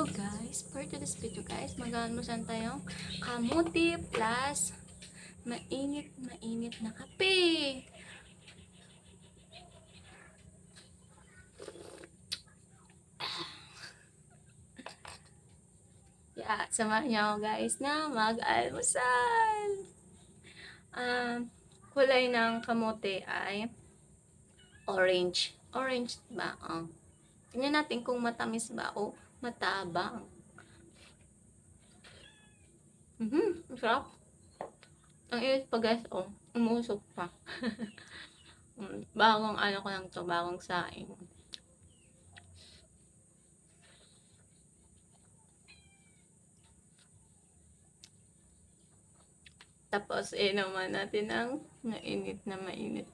Hello guys, for today's video guys, mag-almusan tayong kamuti plus mainit na kape. Yeah, samahan niyo ako guys na mag-almusal. Kulay ng kamote ay orange. Orange ba? Tingnan natin kung matamis ba o matabang. Sarap. Ang init pa guys, umusok pa. Bagong ano ko lang to, bagong saing. Tapos, naman natin ang mainit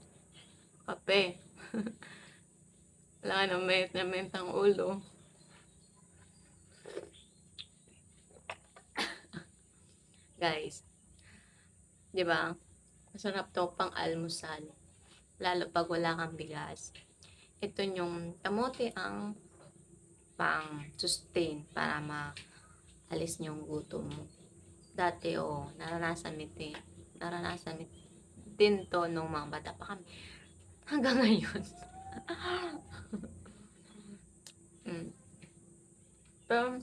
kape. Wala na mainit na mentang ulo. Guys, di ba? Masarap to pang almusal. Lalo pag wala kang bigas. Ito yung kamote ang pang sustain para maalis yung gutom mo. Dati naranasan din to nung mga bata pa kami. Hanggang ngayon. Pero,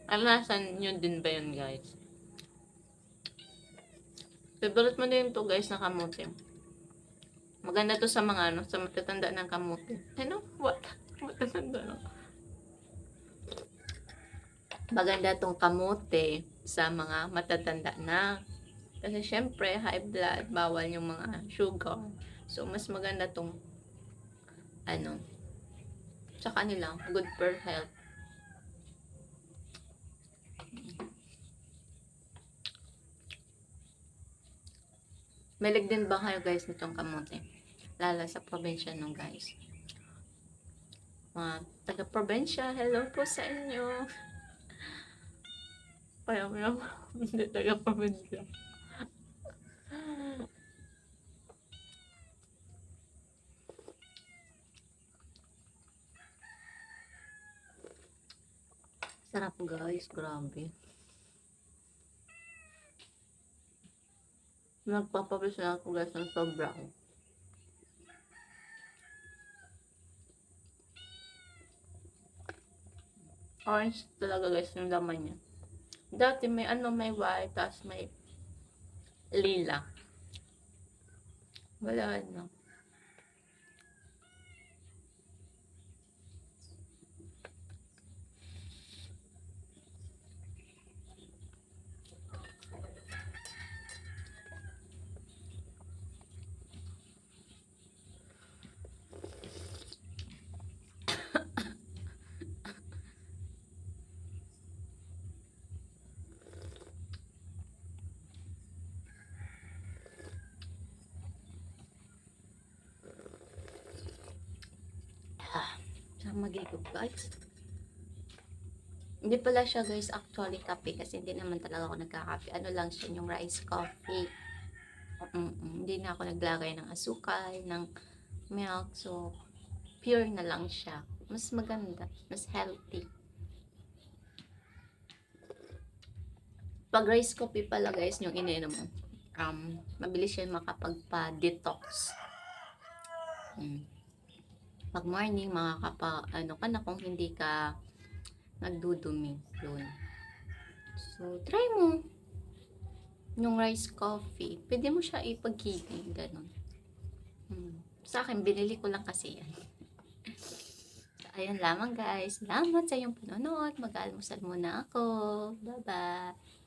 naranasan nyo din ba yun guys? Favorite mo din to guys na kamote. Maganda to sa mga sa matatanda ng kamote. Ano? What? Matatanda no? Maganda tong kamote sa mga matatanda na. Kasi syempre, high blood, bawal yung mga sugar. So, mas maganda tong sa kanila, good for health. Malig din ba kayo guys nitong kamote? Lalo sa probinsya nung guys. Mga taga-probinsya, hello po sa inyo. Kaya mo hindi taga-probinsya. Sarap guys, grabe. Nagpapabis na ako guys ng sobra. Orange talaga guys yung laman niya. Dati may may white, tapos may lila. Wala na. Magiging guys. Hindi pala siya guys actually kape kasi hindi naman talaga ako nagkakape. Ano lang siya yung rice coffee. Hindi na ako naglagay ng asukal, ng milk. So, pure na lang siya. Mas maganda, mas healthy. Pag rice coffee pala guys yung ininom mo, mabilis siya makapagpa-detox. Pag morning, ka na kung hindi ka nagdudumi. Yun. So, try mo yung rice coffee. Pwede mo siya ipagkiling, ganun. Sa akin, binili ko lang kasi yan. So, ayun lamang guys. Salamat sa iyong panonood. Mag-almusal muna ako. Bye-bye.